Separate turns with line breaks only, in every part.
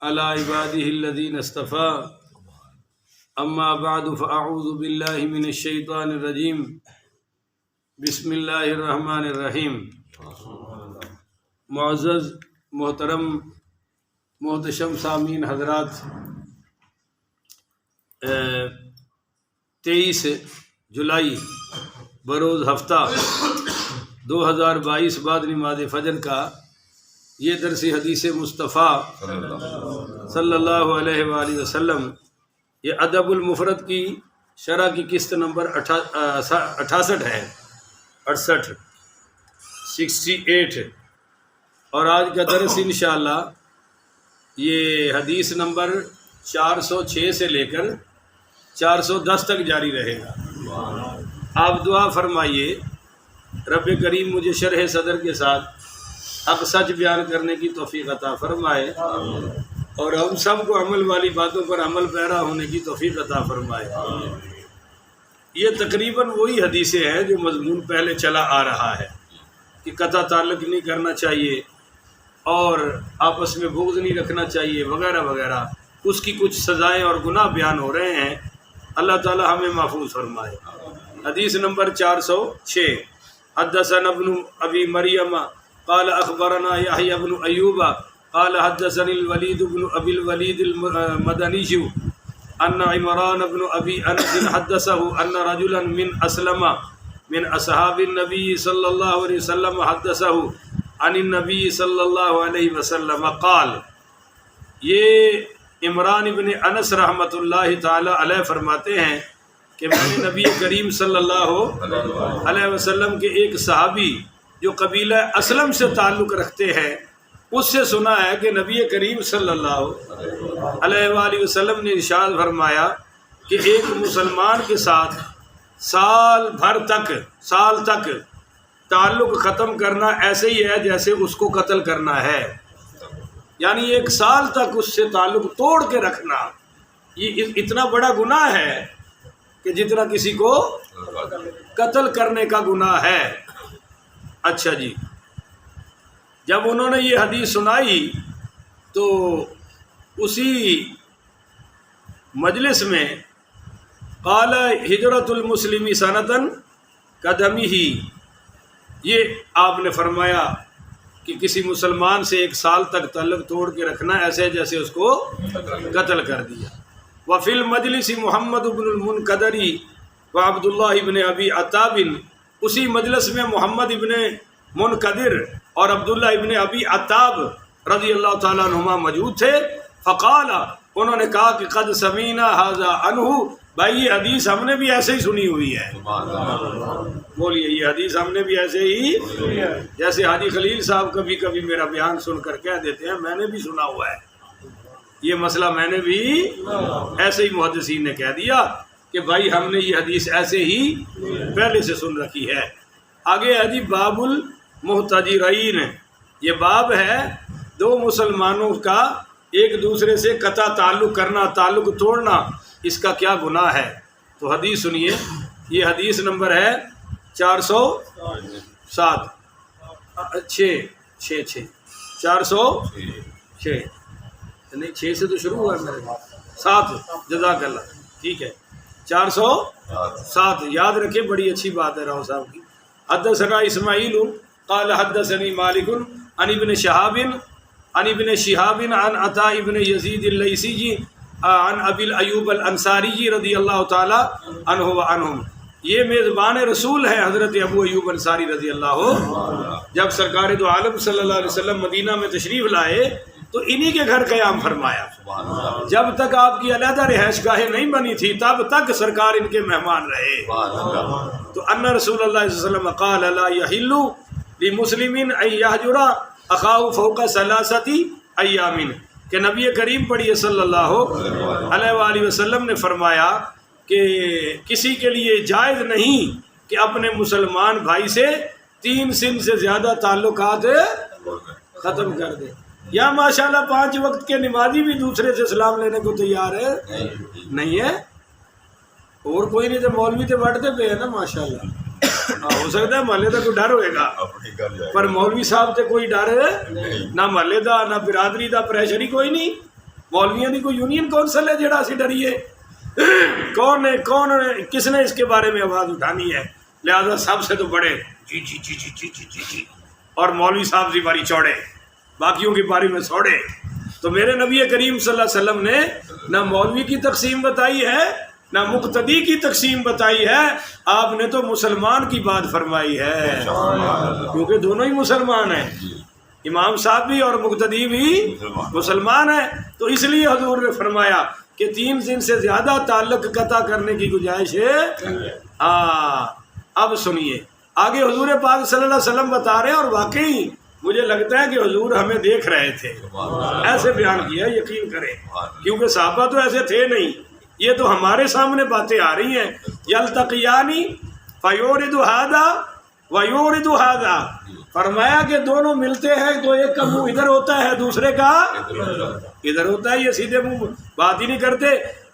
على عباده الذين اصطفى اما بعد فاعوذ بالله من الشیطان الرجیم بسم اللہ الرحمن الرحیم۔ معزز محترم محتشم سامعین حضرات، 23 جولائی بروز ہفتہ 2022 بعد نماز فجر کا یہ درس حدیث مصطفیٰ صلی اللہ علیہ وآلہ وسلم، یہ ادب المفرد کی شرح کی قسط نمبر 68 ہے، 68 اور آج کا درس انشاءاللہ یہ حدیث نمبر 406 سے لے کر 410 تک جاری رہے گا۔ آپ دعا فرمائیے رب کریم مجھے شرح صدر کے ساتھ حق سچ بیان کرنے کی توفیق عطا فرمائے اور ہم سب کو عمل والی باتوں پر عمل پیرا ہونے کی توفیق عطا فرمائے۔ یہ تقریباً وہی حدیثیں ہیں جو مضمون پہلے چلا آ رہا ہے کہ قطع تعلق نہیں کرنا چاہیے اور آپس میں بغض نہیں رکھنا چاہیے وغیرہ وغیرہ، اس کی کچھ سزائیں اور گناہ بیان ہو رہے ہیں۔ اللہ تعالی ہمیں محفوظ فرمائے۔ حدیث نمبر 406، حدثنا ابن ابی مریم قال اخبرنا یحیی بن ایوب قال حدثني الولید بن ابی الولید المدنی ان عمران بن ابی انس حدثه ان رجلا من اسلم من اصحاب النبی صلی اللہ علیہ وسلم حدثه عن النبی صلی اللہ علیہ وسلم قال۔ یہ عمران بن انس رحمۃ اللہ تعالی علیہ فرماتے ہیں کہ میں نے نبی کریم صلی اللہ علیہ وسلم کے ایک صحابی جو قبیلہ اسلم سے تعلق رکھتے ہیں اس سے سنا ہے کہ نبی کریم صلی اللہ علیہ وآلہ وسلم نے ارشاد فرمایا کہ ایک مسلمان کے ساتھ سال تک تعلق ختم کرنا ایسے ہی ہے جیسے اس کو قتل کرنا ہے، یعنی 1 سال تک اس سے تعلق توڑ کے رکھنا یہ اتنا بڑا گناہ ہے کہ جتنا کسی کو قتل کرنے کا گناہ ہے۔ اچھا جی، جب انہوں نے یہ حدیث سنائی تو اسی مجلس میں قال ہجرت المسلمی سنتن قدمی ہی، یہ آپ نے فرمایا کہ کسی مسلمان سے 1 سال تک تعلق توڑ کے رکھنا ایسے جیسے اس کو قتل کر دیا۔ وفی المجلس محمد بن المنقدری و عبداللہ ابن ابی عتاب، اسی مجلس میں محمد ابن منقدر اور عبداللہ ابن ابی عتاب رضی اللہ تعالیٰ عنہما موجود تھے۔ فقال، انہوں نے کہا کہ قد سمینا ھذا عنہ، بھائی یہ حدیث ہم نے بھی ایسے ہی سنی ہوئی ہے۔ بولیے، یہ حدیث ہم نے بھی ایسے ہی، جیسے حاجی خلیل صاحب کبھی کبھی میرا بیان سن کر کہہ دیتے ہیں میں نے بھی سنا ہوا ہے یہ مسئلہ، میں نے بھی ایسے ہی محدثین نے کہہ دیا کہ بھائی ہم نے یہ حدیث ایسے ہی پہلے سے سن رکھی ہے۔ آگے ہے جی باب المحتجرین، یہ باب ہے 2 مسلمانوں کا ایک دوسرے سے قطع تعلق کرنا، تعلق توڑنا، اس کا کیا گناہ ہے۔ تو حدیث سنیے، یہ حدیث نمبر ہے 407 406 نہیں 6 سے تو شروع ہوا ہے میرے 7، جزاک اللہ، ٹھیک ہے 407 یاد رکھیں، بڑی اچھی بات ہے راؤ صاحب کی۔ حدثنا اسماعیل قال حدثني مالک عن ابن شہاب عن عطاء ابن یزید اللیثی عن ابی ایوب الانصاری رضی اللہ تعالی عنہ وعنہم، یہ میزبان رسول ہیں حضرت ابو ایوب انصاری رضی اللہ۔ جب سرکار دو عالم صلی اللہ علیہ وسلم مدینہ میں تشریف لائے تو انہی کے گھر قیام فرمایا، جب تک آپ کی علیحدہ رہائش گاہیں نہیں بنی تھی تب تک سرکار ان کے مہمان رہے۔ تو ان رسول اللہ صلی اللہ علیہ وسلم قال لا يحل لمسلم ان يهجر اخاه فوق 3 ایام، کہ نبی کریم پڑھیے صلی اللہ علیہ وآلہ وسلم نے فرمایا کہ کسی کے لیے جائز نہیں کہ اپنے مسلمان بھائی سے 3 دن سے زیادہ تعلقات ختم کر دے۔ یا ماشاءاللہ 5 وقت کے نمازی بھی دوسرے سے سلام لینے کو تیار ہے نہیں ہے، اور کوئی نہیں تو مولوی تو وٹتے پہ ہے نا ماشاءاللہ، ہو سکتا ہے محلے کا کوئی ڈر ہوئے گا پر مولوی صاحب تے کوئی ڈر نہ محلے دا نہ برادری دا پریشر ہی کوئی نہیں، مولویاں دی کوئی یونین کونسل ہے جڑا اسی ڈریے؟ کون کس نے اس کے بارے میں آواز اٹھانی ہے؟ لہذا سب سے تو بڑے جی جی جی جی جی جی جی جی، اور مولوی صاحب کی باری چوڑے، باقیوں کی باری میں چھوڑے۔ تو میرے نبی کریم صلی اللہ علیہ وسلم نے نہ مولوی کی تقسیم بتائی ہے نہ مقتدی کی تقسیم بتائی ہے، آپ نے تو مسلمان کی بات فرمائی ہے، کیونکہ دونوں ہی مسلمان ہیں، امام صاحب بھی اور مقتدی بھی مسلمان ہیں۔ تو اس لیے حضور نے فرمایا کہ 3 دن سے زیادہ تعلق قطع کرنے کی گنجائش ہے۔ اب سنیے آگے حضور پاک صلی اللہ علیہ وسلم بتا رہے ہیں، اور واقعی مجھے لگتا ہے کہ حضور ہمیں دیکھ رہے تھے، ایسے بیان کیا، یقین کریں، کیونکہ صحابہ تو ایسے تھے نہیں، یہ تو ہمارے سامنے باتیں آ رہی ہیں۔ یلتقیانی فیورد ھذا ویورد ھذا، فرمایا کہ دونوں ملتے ہیں تو ایک کا منہ ادھر ہوتا ہے دوسرے کا ادھر ہوتا ہے، یہ سیدھے منہ بات ہی نہیں کرتے۔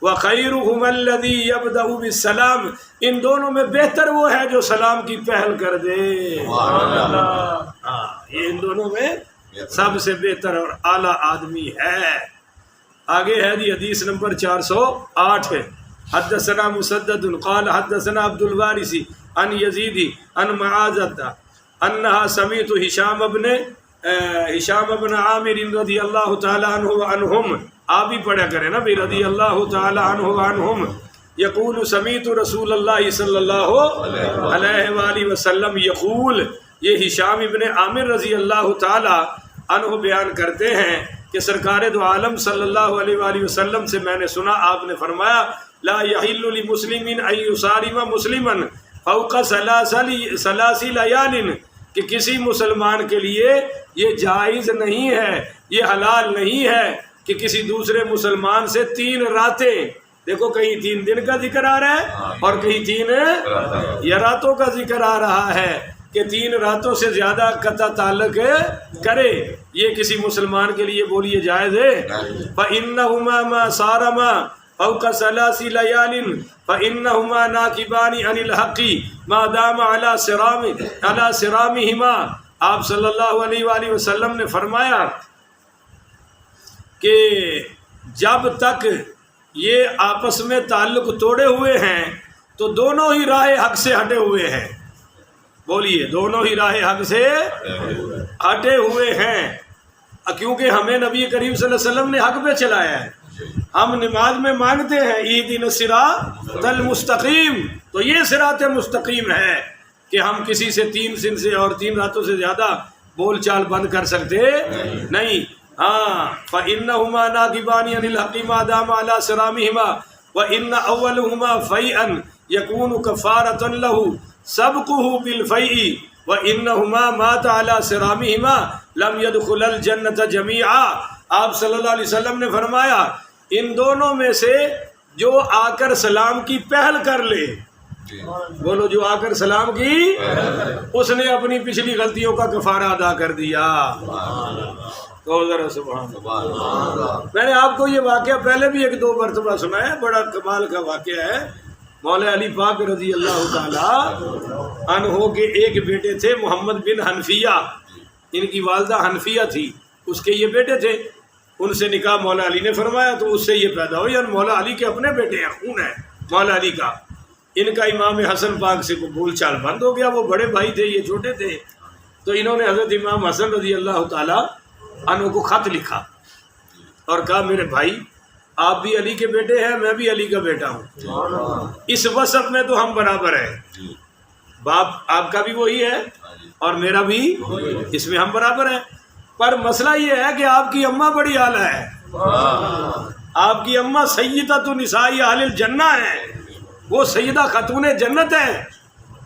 وَخَيْرُهُمَ الَّذِي يَبْدَأُ بِالسَّلَامِ، ان دونوں میں بہتر وہ ہے جو سلام کی پہل کر دے۔ یہ ان دونوں میں سب سے بہتر اور اعلیٰ آدمی ہے۔ آگے ہے جی حدیث نمبر 408 ہے۔ حدثنا مسدد قال حدثنا عبد الوارث عن یزید عن معاذہ انہا سمیت ہشام بن عامر رضی اللہ تعالی عنہ وعنہم، آپ بھی پڑھا کریں نا بھی رضی اللہ تعالی عنہ وعنہم، یقول سمیت رسول اللہ صلی اللہ علیہ وآلہ وسلم یقول، یہ ہشام ابن عامر رضی اللہ تعالی عنہ بیان کرتے ہیں کہ سرکار دو عالم صلی اللہ علیہ وآلہ وسلم سے میں نے سنا، آپ نے فرمایا لا یحل لمسلم ان یصارم مسلما فوق ثلاث لیال، کہ کسی مسلمان کے لیے یہ جائز نہیں ہے، یہ حلال نہیں ہے کہ کسی دوسرے مسلمان سے 3 راتیں، دیکھو کہیں 3 دن کا ذکر آ رہا ہے اور کہیں 3 یا راتوں کا ذکر آ رہا ہے کہ 3 راتوں سے زیادہ قطع تعلق کرے، یہ کسی مسلمان کے لیے بولیے جائز ہے۔ فَإِنَّهُمَا مَا صَارَمَا فَوْقَ ثَلَاثِ لَيَالٍ فَإِنَّهُمَا نَاكِبَانِ عَنِ الْحَقِّ مَا دَامَ عَلَى صِرَامِهِمَا، آپ صلی اللہ علیہ وآلہ وسلم نے فرمایا کہ جب تک یہ آپس میں تعلق توڑے ہوئے ہیں تو دونوں ہی راہ حق سے ہٹے ہوئے ہیں، بولیے دونوں ہی راہ حق سے ہٹے ہوئے ہیں، کیونکہ ہمیں نبی کریم صلی اللہ علیہ وسلم نے حق پہ چلایا ہے۔ ہم نماز میں مانگتے ہیں اہدنا الصراط المستقیم، تو یہ صراط مستقیم ہے کہ ہم کسی سے 3 دن سے اور 3 راتوں سے زیادہ بول چال بند کر سکتے نہیں۔ فَإِنَّهُمَا نَاكِبَانِ عَنِ الْحَقِّ مَا دَامَ عَلَى صِرَامِهِمَا وَإِنَّ أَوَّلُهُمَا فَيْئًا يَكُونُ كَفَّارَةً لَهُ سَبْقُهُ بِالْفَيْءِ وَإِنَّهُمَا مَاتَ عَلَى صِرَامِهِمَا لَمْ يَدْخُلَ الْجَنَّةَ جَمِيعًا، آپ صلی اللہ علیہ وسلم نے فرمایا ان دونوں میں سے جو آ کر سلام کی پہل کر لے، بولو جو آ کر سلام کی، اس نے اپنی پچھلی غلطیوں کا کفارہ ادا کر دیا۔ تو ذرا سبحان اللہ۔ میں نے آپ کو یہ واقعہ پہلے بھی 1-2 مرتبہ سنا ہے، بڑا کمال کا واقعہ ہے۔ مولا علی پاک رضی اللہ تعالی عنہ کے ایک بیٹے تھے محمد بن حنفیہ، ان کی والدہ حنفیہ تھی، اس کے یہ بیٹے تھے، ان سے نکاح مولا علی نے فرمایا تو اس سے یہ پیدا ہوئی، یعنی مولا علی کے اپنے بیٹے ہیں، خون ہے مولا علی کا۔ ان کا امام حسن پاک سے بول چال بند ہو گیا، وہ بڑے بھائی تھے یہ چھوٹے تھے، تو انہوں نے حضرت امام حسن رضی اللہ تعالی عنہ کو خط لکھا اور کہا میرے بھائی آپ بھی علی کے بیٹے ہیں، میں بھی علی کا بیٹا ہوں، اس وصف میں تو ہم برابر ہیں، باپ آپ کا بھی وہی ہے اور میرا بھی، اس میں ہم برابر ہیں، پر مسئلہ یہ ہے کہ آپ کی اماں بڑی اعلیٰ ہے، آپ کی اماں سیدۃ نساء اہل الجنہ ہے، وہ سیدہ خاتون جنت ہے،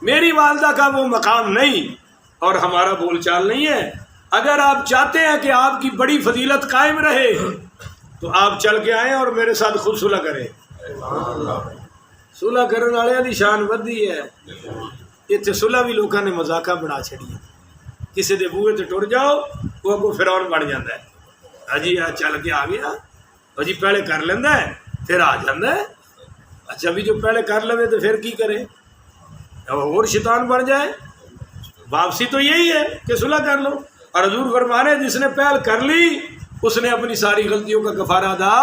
میری والدہ کا وہ مقام نہیں اور ہمارا بول چال نہیں ہے۔ اگر آپ چاہتے ہیں کہ آپ کی بڑی فضیلت قائم رہے تو آپ چل کے آئیں اور میرے ساتھ خود صلح کریں۔ صلح کرنے والے دی شان ودی ہے، اتنے صلح بھی لوگوں نے مذاقہ بڑھا چھڑی، کسی دے بوئے تے ٹر جاؤ وہ اگوں فرعون بن جاتا ہے، اجی آ چل کے آ گیا، اجی پہلے کر لینا ہے پھر آ جاتا ہے، اچھا بھی جو پہلے کر لے تو پھر کی کرے، اور شیطان بن جائے، واپسی تو یہی ہے کہ صلح کر لو، اور حضور فرمانے جس نے پہل کر لی اس نے اپنی ساری غلطیوں کا کفارہ ادا.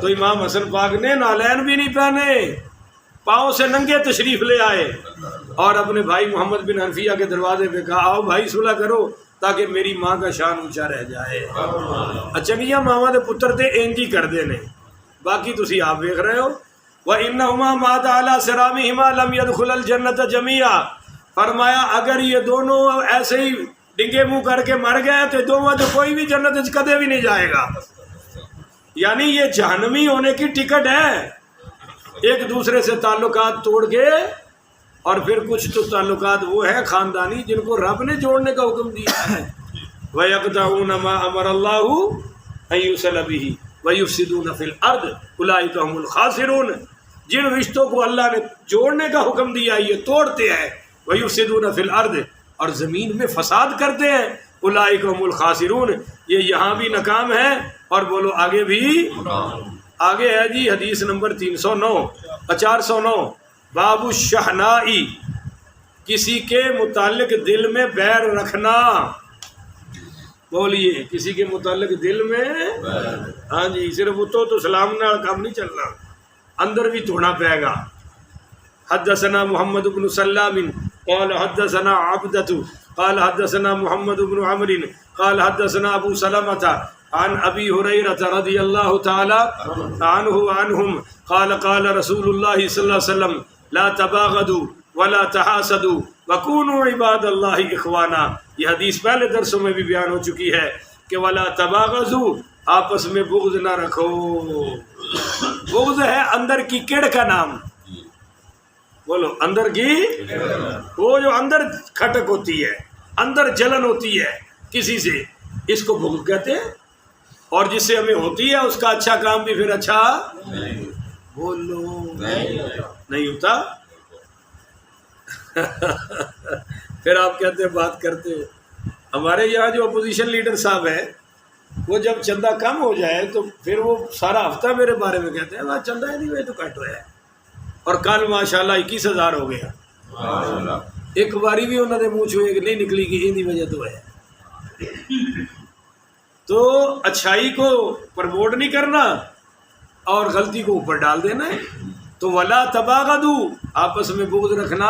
تو امام حسن پاک نے نالین بھی نہیں پہنے، پاؤں سے ننگے تشریف لے آئے اور اپنے بھائی محمد بن حنفیہ کے دروازے پہ کہا آؤ بھائی صلح کرو تاکہ میری ماں کا شان اونچا رہ جائے. چنگیاں ماواں دے پتر تے انج ہی کردے نے، باقی تسی آپ ویکھ رہے ہو. وَإِنَّهُمَا مَاتَ عَلَى سِرَامِهِمَا لَمْ يَدْخُلَ الْجَنَّةَ جَمِيعًا. فرمایا اگر یہ دونوں ایسے ہی ڈنگے منہ کر کے مر گئے تو دونوں تو کوئی بھی جنت کدے بھی نہیں جائے گا. یعنی یہ جہنمی ہونے کی ٹکٹ ہے، ایک دوسرے سے تعلقات توڑ کے. اور پھر کچھ تو تعلقات وہ ہیں خاندانی جن کو رب نے جوڑنے کا حکم دیا ہے. وَيَقْطَعُونَ مَا أَمَرَ اللَّهُ أَن يُوصَلَ بِهِ وَيُفْسِدُونَ فِي الْأَرْضِ أُولَٰئِكَ هُمُ الْخَاسِرُونَ. جن رشتوں کو اللہ نے جوڑنے کا حکم دیا یہ توڑتے ہیں. وَيُفْسِدُونَ فِي الْأَرْضِ، اور زمین میں فساد کرتے ہیں. أُولَٰئِكَ هُمُ الْخَاسِرُونَ، یہ یہاں بھی ناکام ہے اور بولو آگے بھی. آگے ہے جی حدیث نمبر 309 409. باب الشحنائی، کسی کے متعلق دل میں بیر رکھنا. بولیے کسی کے متعلق دل میں، ہاں جی صرف وہ تو سلام نہ کام نہیں چلنا، اندر بھی توڑنا پائے گا. حدثنا محمد بن سلام قال حدثنا عبدة قال حدثنا محمد بن عمرو قال حدثنا ابو سلمة عن ابي هريرة رضي الله تعالى عنه وعنهم قال قال رسول الله صلى الله عليه وسلم لا تباغضوا ولا تحاسدوا وكونوا عباد الله اخوانا. یہ حدیث پہلے درسوں میں بھی بیان ہو چکی ہے کہ ولا تباغضوا، آپس میں بغض نہ رکھو. بغض ہے اندر کی کڑ کا نام. بولو اندر کی، وہ جو اندر کھٹک ہوتی ہے، اندر جلن ہوتی ہے کسی سے، اس کو بغض کہتے ہیں. اور جس سے ہمیں ہوتی ہے اس کا اچھا کام بھی پھر اچھا بولو نہیں ہوتا. پھر آپ کہتے ہیں بات کرتے. ہمارے یہاں جو اپوزیشن لیڈر صاحب ہیں وہ جب چندہ کم ہو جائے تو پھر وہ سارا ہفتہ میرے بارے میں کہتے ہیں وہاں چندہ ہی نہیں ہوئے تو کٹ ہوا ہے. اور کل ماشاءاللہ 21,000 ہو گیا. ایک باری بھی انہوں نے منہ چھوئے کہ نہیں نکلی کہ یہ وجہ تو ہے. تو اچھائی کو پروموٹ نہیں کرنا اور غلطی کو اوپر ڈال دینا ہے. تو ولا تباغضوا، آپس میں بغض رکھنا،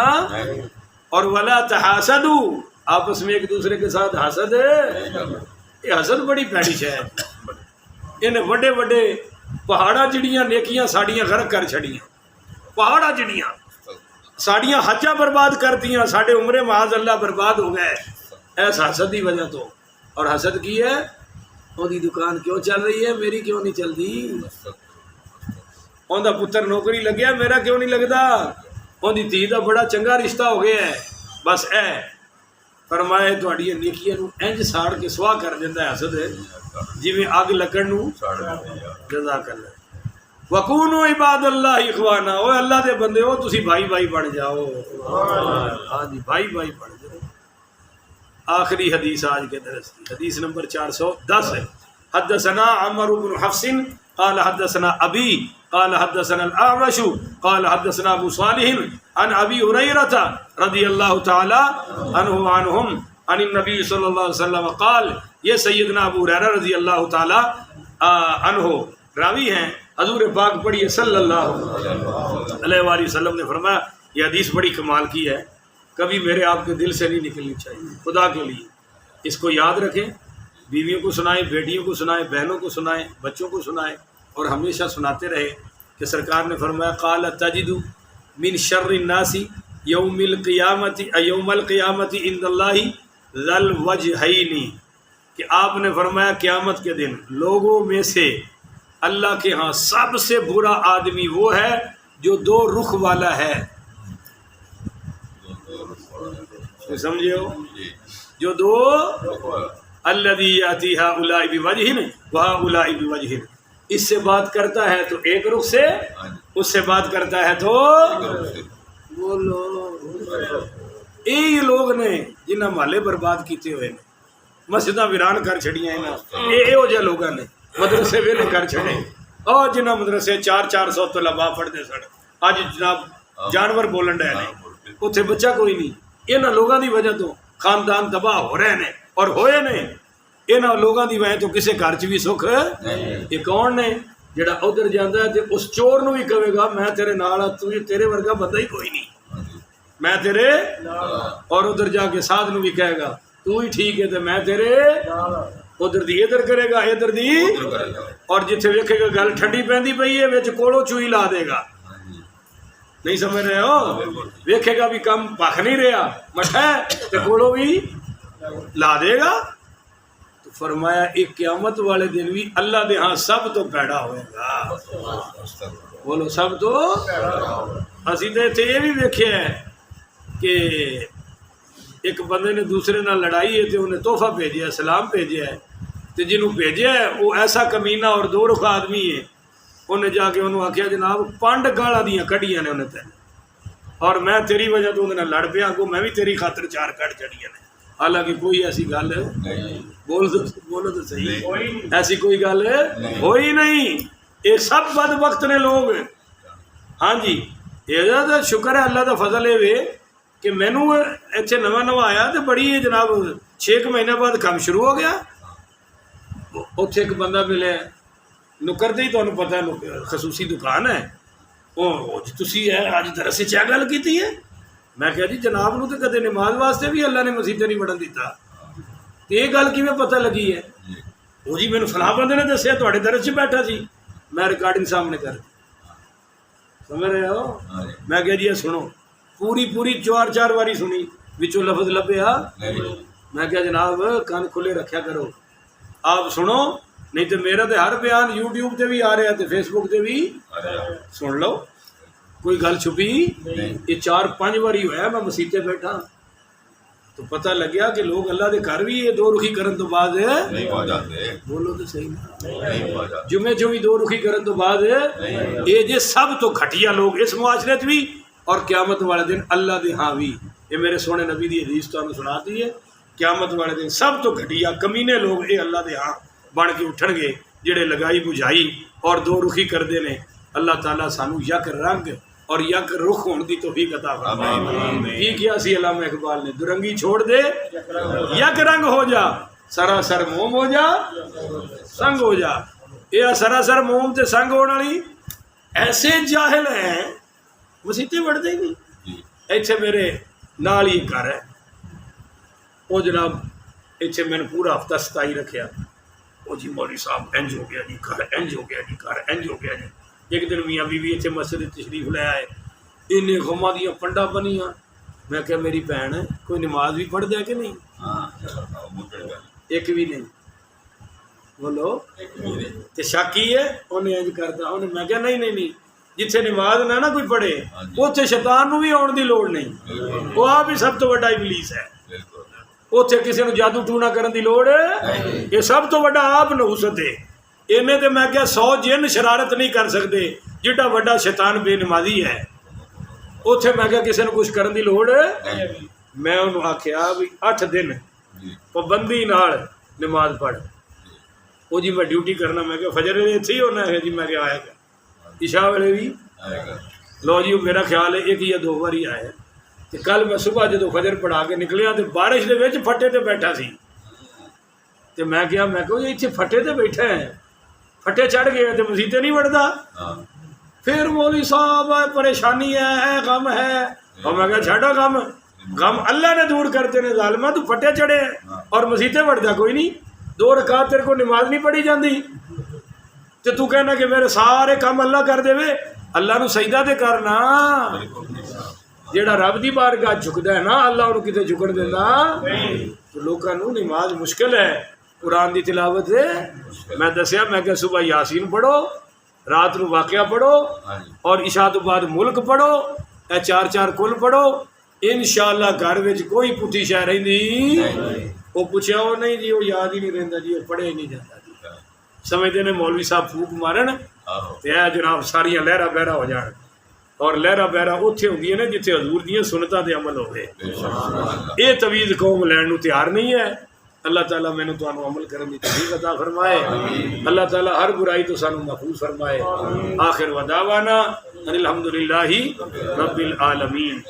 اور ولا تحاسدوا، آپس میں ایک دوسرے کے ساتھ حسد ہے. یہ حسد بڑی پیڑی ہے. انہیں وڈے وڈے پہاڑا جڑیاں نیکیاں ساڑیاں غرق کر چھڑیاں. پہاڑا جڑیاں ساڑیاں حجہ برباد کر دیاں، ساڑھے عمرے معاذ اللہ برباد ہو گئے ایسا حسد ہی وجہ تو. اور حسد کی ہے اُن دی دکان کیوں چل رہی ہے میری کیوں نہیں چلتی. اُن دا پتر نوکری لگیا میرا کیوں نہیں لگتا. اُن دی دھی دا بڑا چنگا رشتہ ہو گیا ہے. بس اے فرمائے تہاڈیاں نیکیاں نو انج ساڑ کے سواہ کر دیندا ہے حسد جویں اگ لگن نو. جزاک اللہ. وَكُونُوا عِبَادَ اللَّهِ اِخْوَانًا، اوے اللہ دے بندے ہو تسی بھائی بھائی بن جاؤ. ہاں جی بھائی بھائی بن جاؤ. آخری حدیث آج کے درس کی حدیث نمبر 410 ہے. حدثنا عمر بن حفص قال حدثنا ابی قال حدثنا الاعمش قال حدثنا ابو صالح عن ابی ہریرہ رضی اللہ تعالی عنہ عنہم عن النبی صلی اللہ علیہ وسلم قال. یہ سیدنا ابو ہریرہ رضی اللہ تعالی عنہ راوی ہیں. حضور پاک پڑھیے صلی اللہ علیہ وآلہ وسلم نے فرمایا، یہ حدیث بڑی کمال کی ہے، کبھی میرے آپ کے دل سے نہیں نکلنی چاہیے. خدا کے لیے اس کو یاد رکھیں، بیویوں کو سنائیں، بیٹیوں کو سنائیں، بہنوں کو سنائیں، بچوں کو سنائیں، اور ہمیشہ سناتے رہے کہ سرکار نے فرمایا قال تجد من شر الناس یوم القیامت عند اللہ ذا الوجہین، کہ آپ نے فرمایا قیامت کے دن لوگوں میں سے اللہ کے ہاں سب سے برا آدمی وہ ہے جو دو رخ والا ہے. سمجھے ہو؟ جو دو الذی یاتی ہؤلاء بوجہ وہؤلاء بوجہ، اس سے بات کرتا ہے تو ایک رخ سے، اس سے بات کرتا ہے تو بولو. یہ لوگ نے جنہیں محلے برباد کیتے ہوئے مسجداں ویران کر چھڑیاں یہو جہے لوگوں نے مدرسے ویلے کر چھڑے. اور جنہ مدرسے 400 طلباء پڑھتے سن اج جناب جانور بولن ڈے نے، اتنے بچہ کوئی نہیں. یہاں لوگوں کی وجہ تو خاندان تباہ ہو رہے ہیں اور ہوئے نے. انہاں لوگاں دی وجہ تو کسے گھر چ بھی سکھ یہ کون نے جڑا ادھر جاندا ہے تے اس چور نو بھی کہے گا میں تیرے نال ہاں، تیرے ورگا بندہ ہی کوئی نہیں، میں تیرے، اور ادھر جا کے ساتھ نو بھی کہے گا تو ہی ٹھیک ہے تے میں تیرے، ادھر دی ادھر کرے گا ادھر دی، اور جتھے ویکھے گا گل ٹھنڈی پیندی پئی ہے وچ کولو چوئی لا دے گا، نہیں سمجھ رہے ہو، ویکھے گا بھی کم پکھ نہیں رہا مٹھا ہے تے کولو بھی لا دے گا۔ تو فرمایا ایک قیامت والے دن بھی اللہ دے ہاں سب تو پیڑا ہوئے گا، بولو سب تو، اسی تے اتنے یہ بھی ویکھیا ہے کہ ایک بندے نے دوسرے نال لڑائی ہے تو انہیں تحفہ بھیجا ہے، سلام بھیجا ہے، تو جنہوں بھیجا ہے وہ ایسا کمینہ اور دو رخ آدمی ہے، انہیں جا کے انہوں آکھیا جناب 5 گالاں دیاں کڑیاں نے انہیں تے، اور میں تیری وجہ تو انہیں لڑ پیا کو میں بھی تیری خاطر 4 کڑ چڑیاں نے، حالانکہ کوئی ایسی گل بولو تو صحیح، ایسی کوئی گل ہوئی نہیں، یہ سب بدبخت نے لوگ، ہاں جی، یہ تو شکر ہے اللہ دا فضل ہے کہ مینوں اتنے نواں آیا تو بڑی جناب 6 مہینے بعد کام شروع ہو گیا، اتنے ایک بندہ ملے نکر دے ہی تمہیں پتہ ہے خصوصی دکان ہے، تسی اج درس سے کیا گل کی ہے، میں کہا جی جناب نو تو کدے نماز واسطے بھی اللہ نے مسیطے نہیں بڑھن دیتا، تو یہ گل کیویں پتہ لگی ہے، وہ جی مینوں فلاں بندے نے دسیا تواڈے درس 'چ بیٹھا سی، میں ریکارڈنگ سامنے کر سمجھ رہے ہو، میں کہا جی سنو، پوری 4 واری سنی، وچوں لفظ لبیا، میں کہا جناب کان کھلے رکھیا کرو، آپ سنو، نہیں تو میرا تو ہر بیان یوٹیوب تے بھی آ رہا ہے، فیس بک تے بھی سن لو، کوئی گل چھپی، یہ 4-5 واری ہوا میں مسیطے بیٹھا، تو پتہ لگیا کہ لوگ اللہ دے گھر بھی یہ 2 رخی کرن تو بعد بولو تو صحیح نا، جمعے بھی 2 رخی کرن تو بعد یہ جے سب تو گھٹیا لوگ اس معاشرے بھی اور قیامت والے دن اللہ دے ہاں بھی، یہ میرے سونے نبی دی حدیث تمہیں سناتی ہے، قیامت والے دن سب تو گھٹیا کمینے لوگ یہ اللہ دے ہاں بن کے اٹھن گے جڑے لگائی بجھائی اور 2 رخی کردے نے، اللہ تعالیٰ سانو یک رنگ اور یک رخ ہون دی توفیق عطا فرمائے۔ کی کیا سی علامہ اقبال نے، درنگی چھوڑ دے یک رنگ ہو جا، سراسر موم ہو جا سنگ ہو جا، یہ سراسر موم تے سنگ ہونے والی ایسے جاہل ہیں مسیطے بڑھتے ہی نہیں، ایتھے میرے نال ہی گھر ہے، وہ جناب ایتھے میں نے پورا ہفتہ 27 رکھیا، وہ جی مولوی صاحب انج ہو گیا جی گھر، انج ہو گیا جی گھر، انج ہو گیا جی، ایک دن میاں بیوی اتنے مسجد تشریف لے آئے، انہیں غماں دیاں پنڈا بنیاں، میں کہا میری بہن ہے کوئی نماز بھی پڑھ دے کہ نہیں، ایک بھی نہیں، بولو تے شاکی ہے انہیں انج کرتا، انہیں میں کہا نہیں جتھے نماز نہ کوئی پڑھے اتنے شیطان نو بھی آن دی لوڑ نہیں، وہ آپ ہی سب تو بڑا ابلیس ہے، اتنے کسی نے جادو ٹونا کرن دی لوڑ ہے، یہ سب تو بڑا آپ نحوست ہے، ایویں تے میں کیا 100 جن شرارت نہیں کر سکتے جیڈا بڑا شیطان بے نمازی ہے، اتنے میں کیا کسی نے کچھ کرن دی لوڑ ہے، میں انہوں آکھیا بھی 8 دن پابندی نال نماز پڑھ، وہ جی میں ڈیوٹی کرنا، میں کیا فجر اتنے ہی ہونا ہے جی، میں کیا آئے گا عشاء والے بھی، لو جی میرا خیال ہے 1 یا 2 بار ہی آیا، تو کل میں صبح جدو فجر پڑھا کے نکلیا تو بارش دے وچ پھٹے تے بیٹھا سی، تو میں کہا اتنے پھٹے تے بیٹھا ہے، پھٹے چڑھ گئے تو مسیطے نہیں بڑھتا، پھر مولوی صاحب پریشانی ہے غم ہے، اور میں کہا چھاڑا غم اللہ نے دور کرتے نے ظالمہ، تو پھٹے چڑھے اور مسیطے بڑھتا کوئی نہیں، 2 رکعت تیرے کو نماز نہیں پڑھی جاندی، تو کہنا کہ میرے سارے کام اللہ کر دے، اللہ نو سجدہ تے کرنا، جیڑا رب دی بارگاہ جھکدا ہے نا اللہ انہوں کتے جھکن دینا، تو لوگاں نو نماز مشکل ہے، قرآن دی تلاوت ہے، میں دسیا میں کہ صبح یاسین پڑھو، رات نو واقعہ پڑھو، اور عشاء تو بعد ملک پڑھو، 4 کل پڑھو، انشاءاللہ گھر وچ کوئی پٹھی شے رہندی، وہ پوچھا وہ نہیں جی وہ یاد ہی نہیں رہندا جی، وہ پڑھے ہی نہیں جاتا جی، سمجھتے نے مولوی صاحب پھوک مارن تے جناب ساریاں لہرا بہرا ہو جان، اور لہرا بہرا اتنے ہوندیاں نے جتھے حضور دیاں سنتاں تے عمل ہوئے، یہ تویز قوم لین نو تیار نہیں ہے، اللہ تعالیٰ میں نے تو عمل کرنے کی توفیق عطا فرمائے، اللہ تعالیٰ ہر برائی تو سانو محفوظ فرمائے، آخر ودعوانا ان الحمدللہ رب العالمین۔